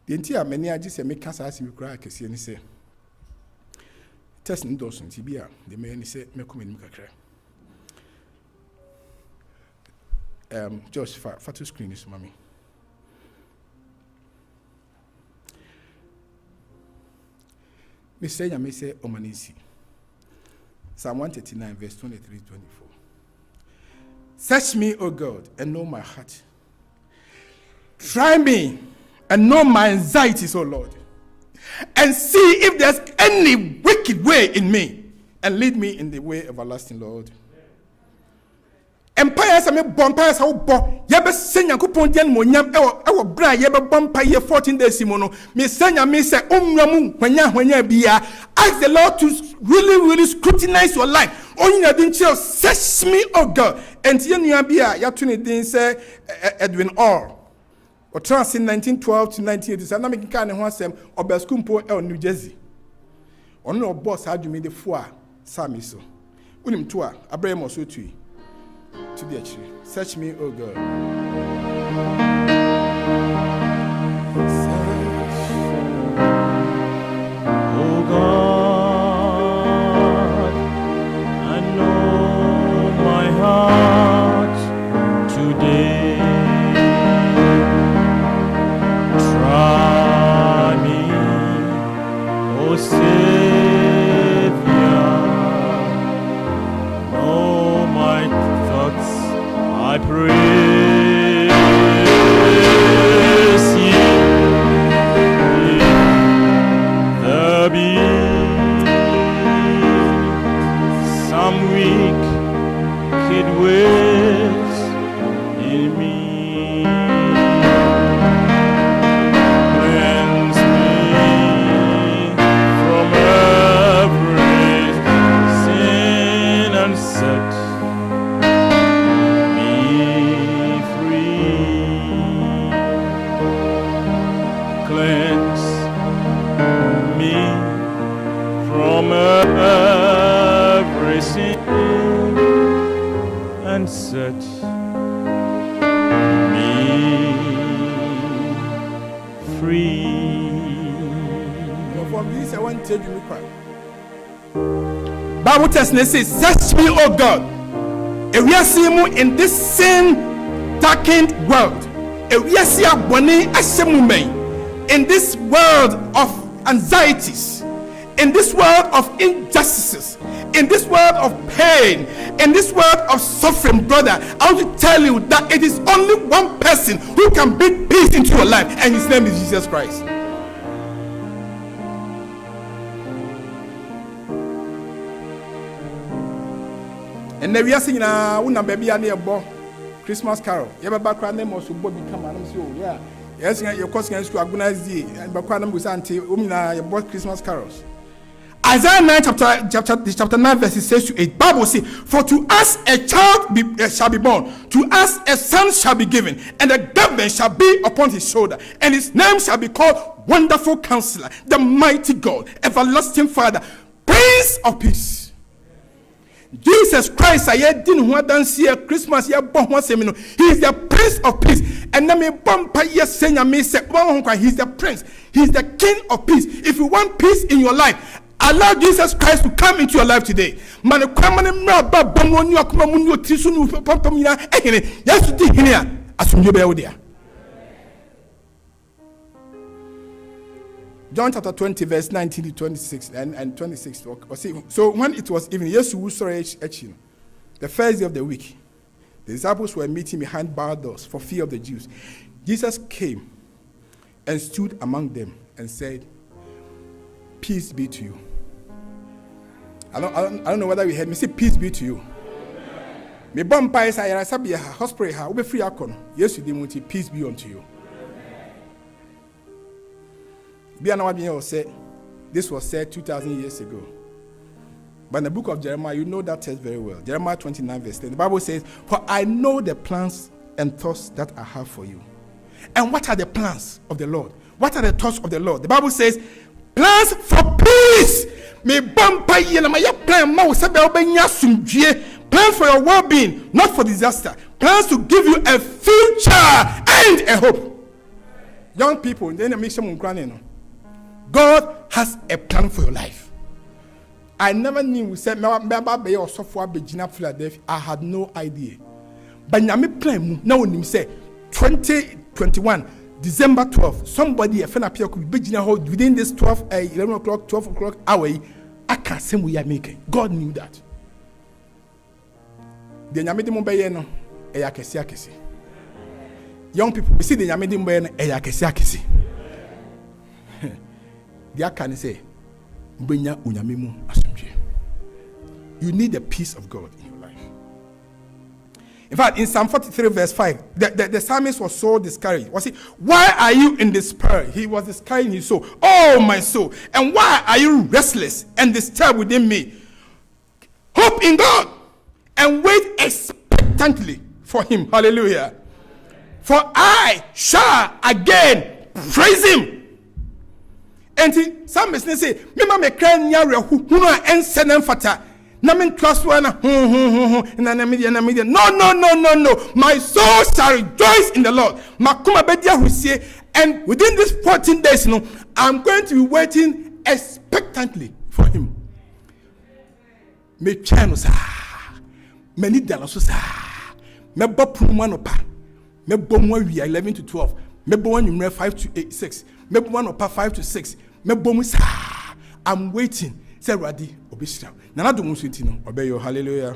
de nti a mani agi se meka sa ase mikura akese ni se test ndo so nti bia de me ni se mekoma ni kakra Josh fa to screen is mame. Me say Omanisi. Psalm 139 verse 23-24. Search me, O God, and know my heart. Try me and know my anxieties, O Lord. And see if there's any wicked way in me. And lead me in the way everlasting, Lord. Empire sa me bonfire sa wo bo ye be senya kupon dia no nyam e bra ye be bonfire 14 days mo no me senya me say onwam hwanya bia. Ask the Lord to really scrutinize your life. Only din chill search me, oh God. And ye nua bia ya to ne din say Edwin Orr o trans in 1912 to 1987 na me kika ne ho asem obaskumpo New Jersey. Ono boss adwumi de fo a sami so unim to a abraham so tui to the tree. Search me, oh God. Oh God, I know my heart today. Try me, oh Savior. Know my thoughts, I praise you. There be some wicked ways in me. Cleanse me from every sin and set me free. Cleanse me from every sin and set me free. From this I want to tell you Bible text says, search me, O God. And we are seeing you in this sin darkened world. And we are seeing in this world of anxieties, in this world of injustices, in this world of pain, in this world of suffering, brother, I want to tell you that it is only one person who can bring peace into your life, and his name is Jesus Christ. And then we are singing una baby and your Christmas carol. You have a background name also Bobby Cameron. Yeah. Yes, your course to organize the and background was anti umina your both Christmas carols. Isaiah 9 chapter 9 verses 6 to 8. Bible says, for to us a child shall be born, to us a son shall be given, and the government shall be upon his shoulder, and his name shall be called Wonderful Counselor, the Mighty God, Everlasting Father, Prince of Peace. Jesus Christ, I didn't want to see a Christmas year born once a minute. He is the Prince of Peace. And then me bumper yes saying me say he's the Prince, he's the King of Peace. If you want peace in your life, allow Jesus Christ to come into your life today. Man, John chapter 20, verse 19 to 26 and 26. So when it was evening, yes, we saw etching. The first day of the week, the disciples were meeting behind barred doors for fear of the Jews. Jesus came and stood among them and said, peace be to you. I don't know whether we heard me say peace be to you. Me bumpa is I sabi hospital ha we free akon. Yes, you did peace be unto you. This was said 2,000 years ago. But in the book of Jeremiah, you know that text very well. Jeremiah 29 verse 10. The Bible says, for I know the plans and thoughts that I have for you. And what are the plans of the Lord? What are the thoughts of the Lord? The Bible says, plans for peace. Plans for your well-being, not for disaster. Plans to give you a future and a hope. Young people, then make some crying. God has a plan for your life. I never knew we said or software Virginia Philadelphia. I had no idea. But now me plan now when say 2021 December 12th, somebody a friend appear could be Virginia Hall within this 11 o'clock, 12 o'clock hour. I can't say we are making. God knew that. The Yamidi Mumbai no Eyakesi. Young people, we see the Yamidi Mumbai Eyakesi. Can say, you need the peace of God in your life. In fact, in Psalm 43 verse 5, the psalmist was so discouraged. Was he? Why are you in despair? He was discouraging his soul. Oh, my soul. And why are you restless and disturbed within me? Hope in God and wait expectantly for him. Hallelujah. For I shall again praise him. And some business say, "Mema me kran nyare hu a ensenen fata." Na men klaswa na na media. No. My soul shall rejoice in the Lord. Makuma bedia husie, and within these 14 days, I'm going to be waiting expectantly for him. Me chano sa, me ni dala so sa, me bo pumano pa, me bo mo wi 11 to 12, me bo one 5 to 8 6, me bo one opa 5 to 6. I'm waiting. Say ready, obisha. Nana do musu no obeyo. Hallelujah.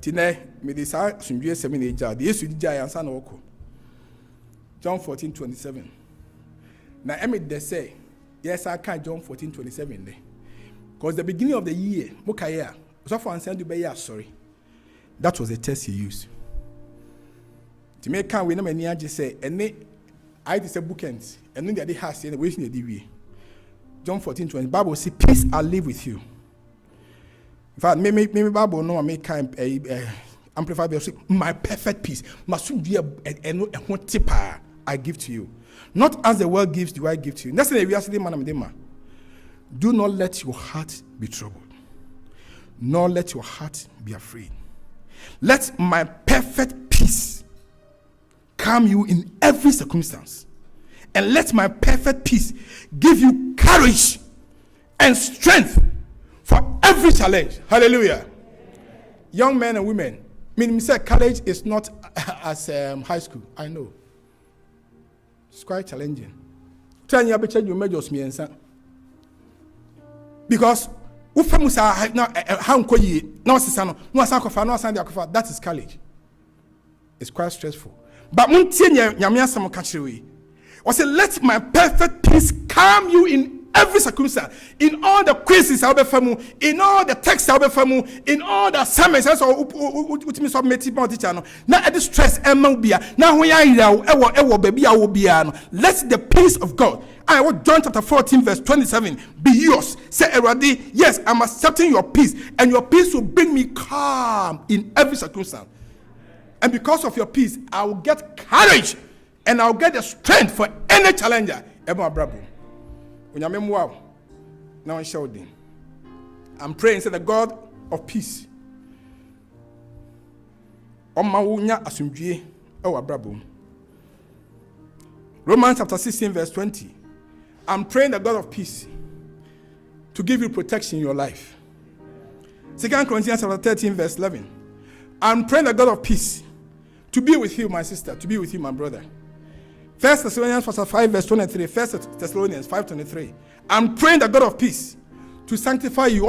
Tine me this sunjue 7 eja. The Yesu dija yansa na oko. John 14:27. Now emi they say, yes, I can John 14:27 there. Because the beginning of the year, mukaya, so for answer do be sorry. That was the test he used. To make can we no many just say any I did say bookends, and then they has and waiting the DV. John 14:20. Bible says, peace I live with you. In fact, maybe Bible no make kind amplify my perfect peace. Must be a tipper I give to you. Not as the world gives, do I give to you. That's the reality, man. Do not let your heart be troubled, nor let your heart be afraid. Let my perfect peace calm you in every circumstance, and let my perfect peace give you courage and strength for every challenge. Hallelujah. Young men and women, me say college is not as high school. I know. It's quite challenging. Tell you about you majors me and son. Because that is college. It's quite stressful. But I say, let my perfect peace calm you in every circumstance, in all the quizzes I'll be famu, in all the texts I'll be famu, in all the sermons I saw me submit channel. Now at the stress now when I baby I will be let the peace of God. I will John chapter 14 verse 27 be yours. Say Eradi, yes, I'm accepting your peace, and your peace will bring me calm in every circumstance. And because of your peace, I will get courage and I'll get the strength for any challenger. I'm praying, say the God of peace. Romans chapter 16 verse 20. I'm praying the God of peace to give you protection in your life. 2 Corinthians chapter 13 verse 11. I'm praying the God of peace to be with you, my sister, to be with you, my brother. 1 Thessalonians chapter 5 verse 23. 1 Thessalonians 5:23. I'm praying the God of peace to sanctify you.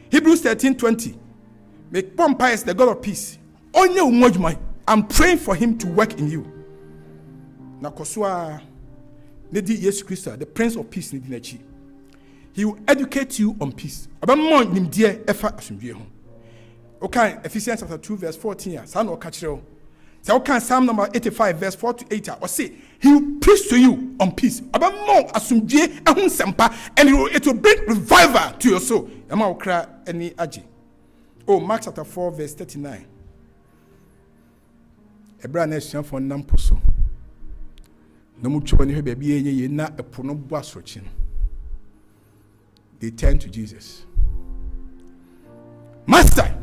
Hebrews 13:20. Make Pompeius the God of peace. I'm praying for him to work in you. Nakoswa Nedi Yesu Christ, the Prince of Peace. He will educate you on peace. Okay, Ephesians chapter 2 verse 14. So okay, Psalm number 85 verse 4 to 8. Or say he will preach to you on peace. And it will bring revival to your soul. Oh, Mark chapter 4 verse 39. Abraham is for Namposo. They turn to Jesus. Master,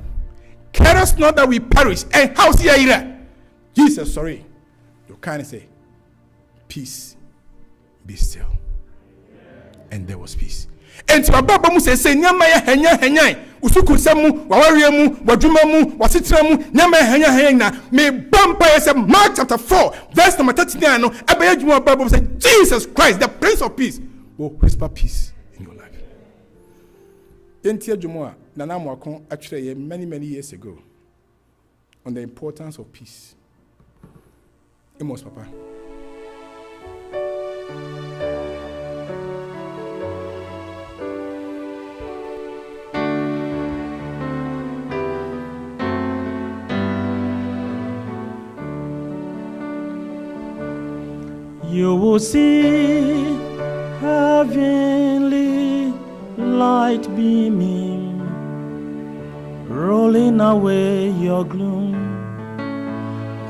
care us not that we perish. And how's here? Jesus, sorry. You kind of say, peace, be still. And there was peace. And to Baba Musa say, Nyamaya Henya, Usukusamu, Wawariamu, Wajumamu, Wasitramu, Nyamaya Henya, may Bumpire Mark chapter 4, verse number 39. Abayajuma Bible said, Jesus Christ, the Prince of Peace, will whisper peace in your life. Yentia Jumua, Nana Mwakon, actually, many years ago, on the importance of peace. Amos, Papa. You will see heavenly light beaming, rolling away your gloom,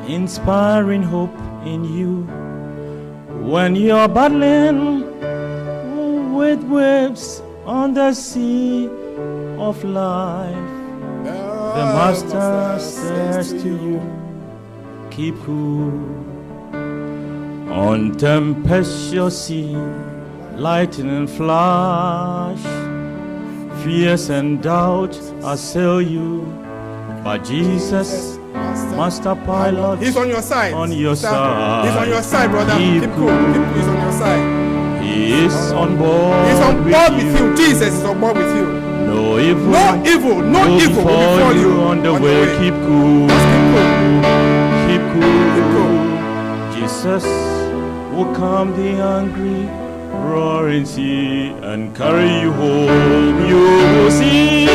inspiring hope in you. When you're battling with waves on the sea of life, the Master says to you, keep cool. On tempestuous sea, lightning flash, fears and doubt assail you, but Jesus, Master Pilot, he's on your side. On your side. He's on your side, brother. Keep cool. He's on your side. He is on board. He's on board with you. Jesus is on board with you. No evil will befall you on the way. Keep cool. Just keep cool. Jesus will calm the angry, roaring sea and carry you home. You will see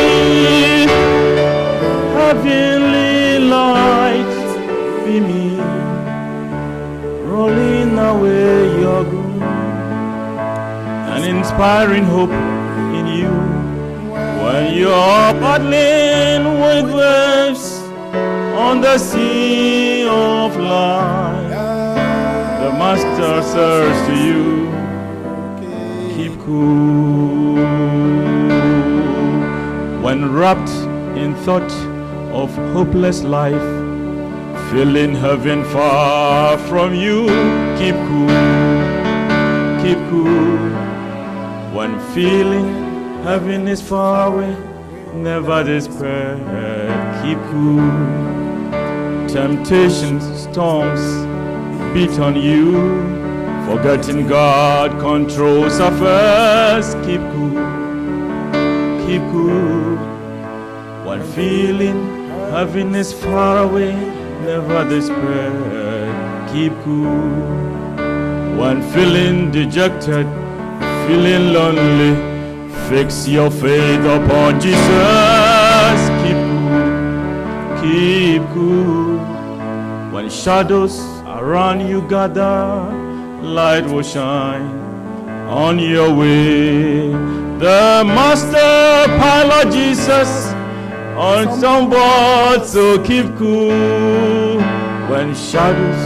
heavenly light beaming, rolling away your gloom and inspiring hope in you. When you're battling with waves on the sea of life, the Master says to you, keep cool. When wrapped in thought of hopeless life, feeling heaven far from you, keep cool, keep cool. When feeling heaven is far away, never despair, keep cool. Temptations, storms beat on you, forgetting God controls affairs. Keep cool, keep cool. When feeling heaven is far away, never despair, keep cool. When feeling dejected, feeling lonely, fix your faith upon Jesus. Keep cool, keep cool. When shadows around you gather, light will shine on your way. The master pilot Jesus on some board, so keep cool. When shadows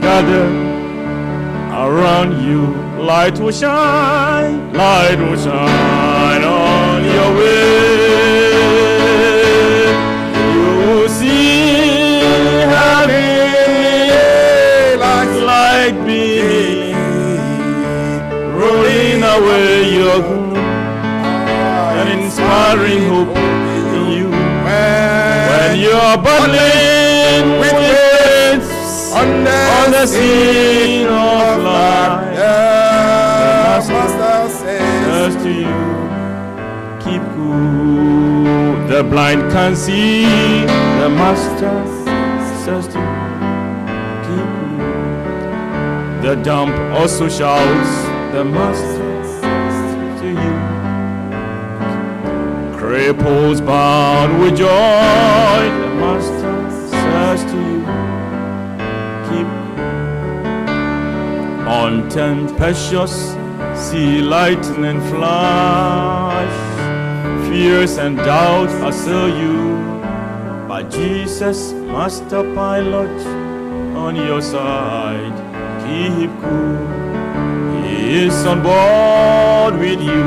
gather around you, light will shine on your way. You will see heaven like beaming, rolling away your gloom and inspiring hope in you. When you're battling with waves on the sea of life, Master says to you, keep cool. The blind can see, the Master says to you, keep cool. The dumb also shouts, the Master says to you. Cripples bound with joy, the Master says to you, keep cool. On tempestuous see lightning flash, fears and doubts assail you, but Jesus, master pilot, on your side, keep cool. He is on board with you.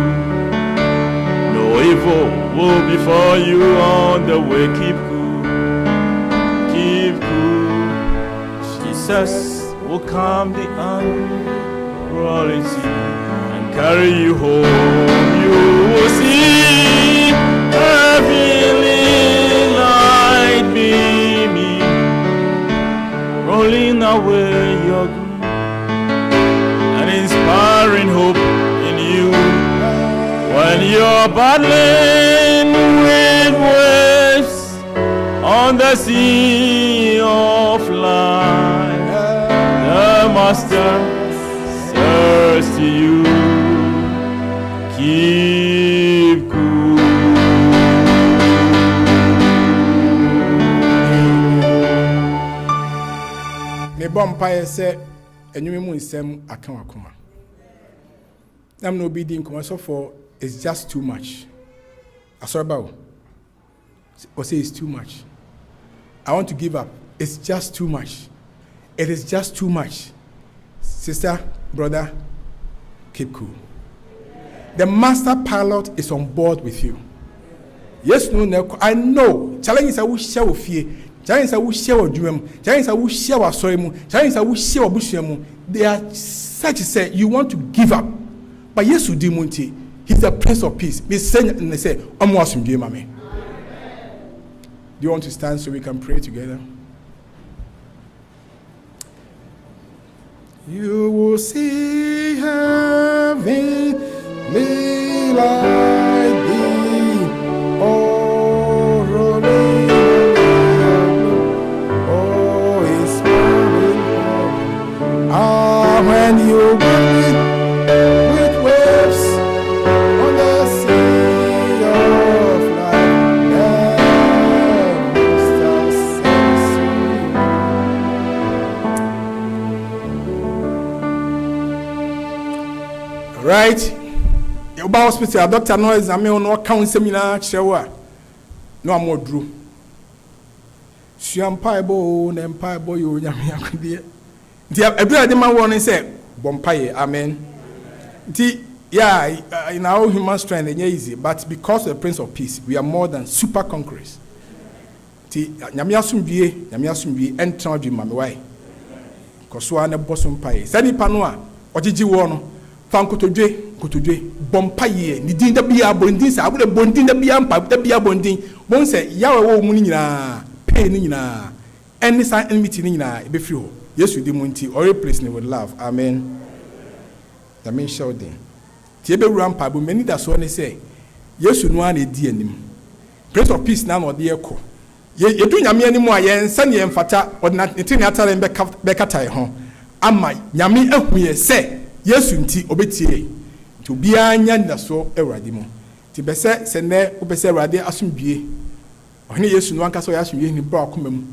No evil will befall you on the way. Keep cool, keep cool. Jesus will calm the unruly sea, carry you home. You will see heavenly light beaming, rolling away your gloom and inspiring hope in you. When you're battling with waves on the sea of life, the Master says to you, keep cool. Me bompire say enyume mu nsem aka wakoma. Nam no be di nkoma so for it's just too much. Asorba o say it's too much. I want to give up. It's just too much. It is just too much. Sister, brother, keep cool. The master pilot is on board with you. Yes, no, I know. Challenges I will share with you. Challenges I will share with you. Challenges I will share with Soimu. Challenges I will share with Bushiamu. They are such say you want to give up. But yes, Dimunti, he's the Prince of Peace. They say, and they say, I'm watching you, mommy. Do you want to stand so we can pray together? You will see heaven like thee, oh, rolling, oh, it's moving. Ah, when you walk with waves on the sea of life, right? Yoba hospital, doctor no examine on what count seminar chewa. No more drew. Shampai bo, empire boy, you yammy akudie. Every man warning say, Bompaye, amen. Yeah, in our human strength, it's easy, but because of the Prince of Peace, we are more than super conquerors. Nyamiasum be enter with my way. Because one a bosom pie. Sani Panua, or did you want? Fanko to kotodwe bompa ye ni din da bia bondin sa abule bondin da bia mpa da bia bondin bon se yawe wo mu ni nyina pain ni nyina any sign enmity ni nyina e be free ho yesu di munti or replace me with love amen that means shouting tie be rampa bo many da so ne say yesu no ana di anim prince of peace na no de ekọ yedu nyame anim a yen sa ne mfata ordinary tin atare be katai ho ama nyame ahu ye se yesu nti obetie to bia nya ndaso ewrade mu ti bese se ne obese ewrade asomdue ohne yesu no anka so ya asomdue ni bra akoma mu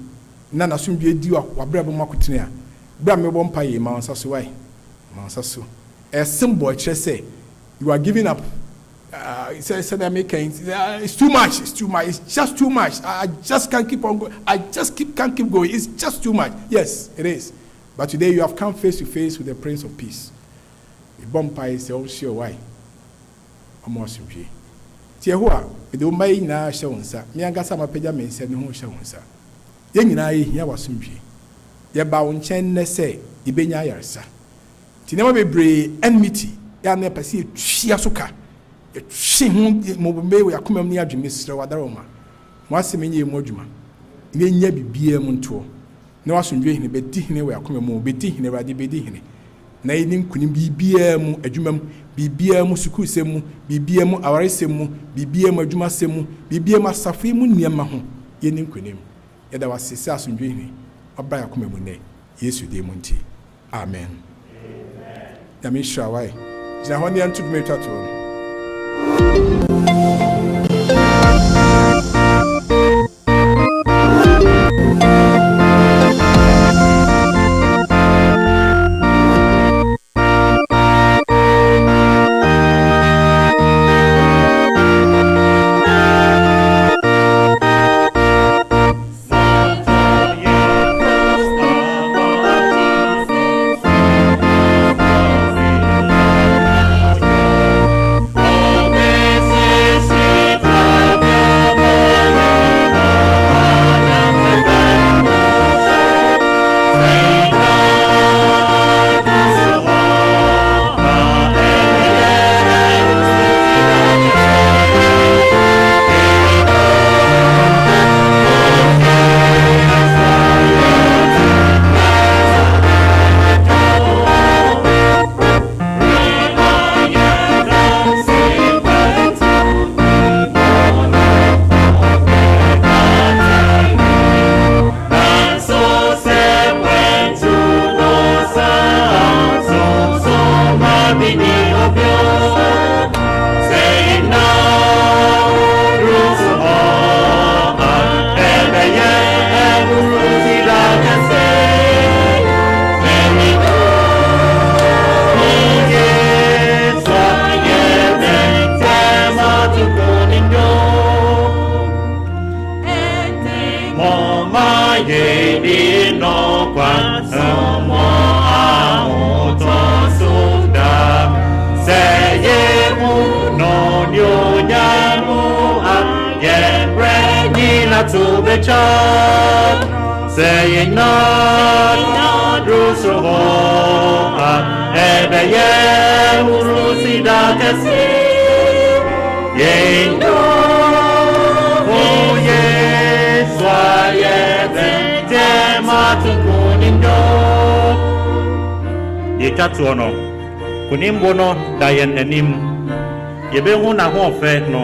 na na asomdue di wa bra bo makotene a bra me bo mpa ye ma onsa so why ma onsa so a symbol chere say you are giving up said I'm making it's too much it's just too much I just can't keep on going can't keep going it's just too much yes it is but today you have come face to face with the Prince of Peace the bompa is all sure why almost you tie ho a the umai na hye wonsa me angasa mapeja me nse ne ho hye wonsa ye nyina ye hia wasomdwe ye ba won chen ne se ibenya yarsa tinema bebre enmity ya na pese twia soka she hu mo be we akomam ni adweme sire wadaro ma mo aseme nye mu adwuma ne nya bibia mu nto na wasomdwe hine be di hine we akomam be di hine rade be di hine na yini nkunim bibia mu adwumam bibia mu sukuu semu bibia mu aware semu bibia mu adwuma semu bibia mu asafe mu niam ho yini nkunim yeda wasese asomdwe hine aba akomam ne yesu de mu nti amen ya me shawai jina honi antu me tato to the child, saying not Rusuho, Ebeye Urusida Kasi, ye no, oh yes, why yes, Matukundo, ye Tatuano, Kunimbono, Diane Enim, Yebehuna Hofe no,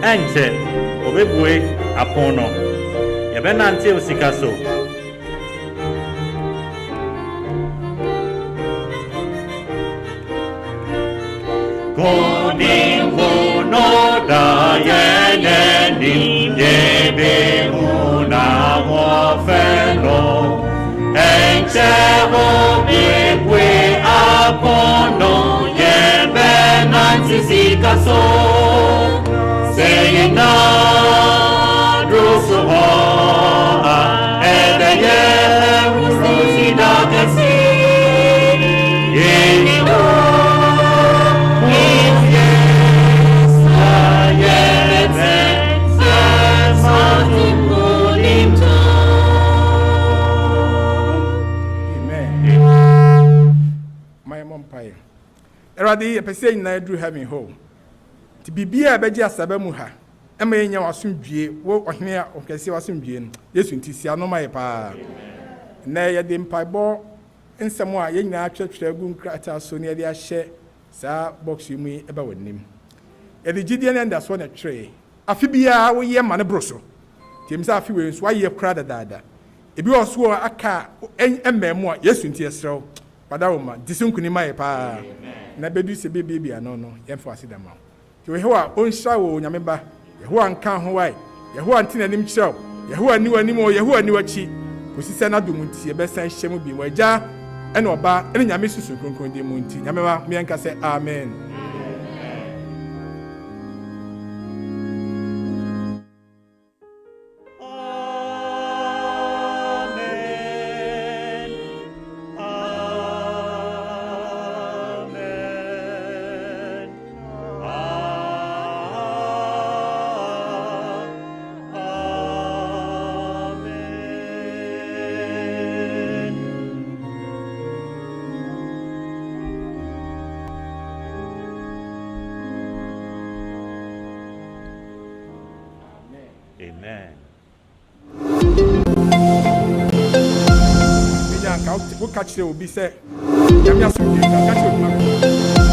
Ente, Obebue. Apono Yabenante Usikaso Koningo no Diane Yebe Una Wafeno Enchebo Bibwe Apono Yabenante Usikaso saying no Erade ye pese nyina duru heaven ho. Ti bibia beje asaba mu ha. Ema yenya wasomdwie wo ohene a okese wasomdwie no. Yesu ntisi anoma ye pa. Na ye de mpaibo nsemo a yenya atwetwere gu nkrata so ne ye de ahye sa box mu eba wanim. E de gidie ne nda so na twere. Afi bia wo ye ma ne broso. Timsa afi we nso aye kra dadaada. Ebi oso aka emmemu a Yesu nti esrew. Padawoma disinkuni ma ye pa. Na bedu se bibia no no yemfa asidama. Ti we hewa onhya wo nyame ba. Yehowa nka ho wai. Yehowa ntina nim kyerɛw. Yehowa ni wanim o Yehowa ni wachi. Kosise na dum nti ebesan hyem bi wagya ɛna ɔba ɛna nyame susu kronkron de mu nti nyame ba me nka sɛ amen. Amen. Wo ka kyerɛ obi sɛ nyame asomdwe ka kyerɛ obi ma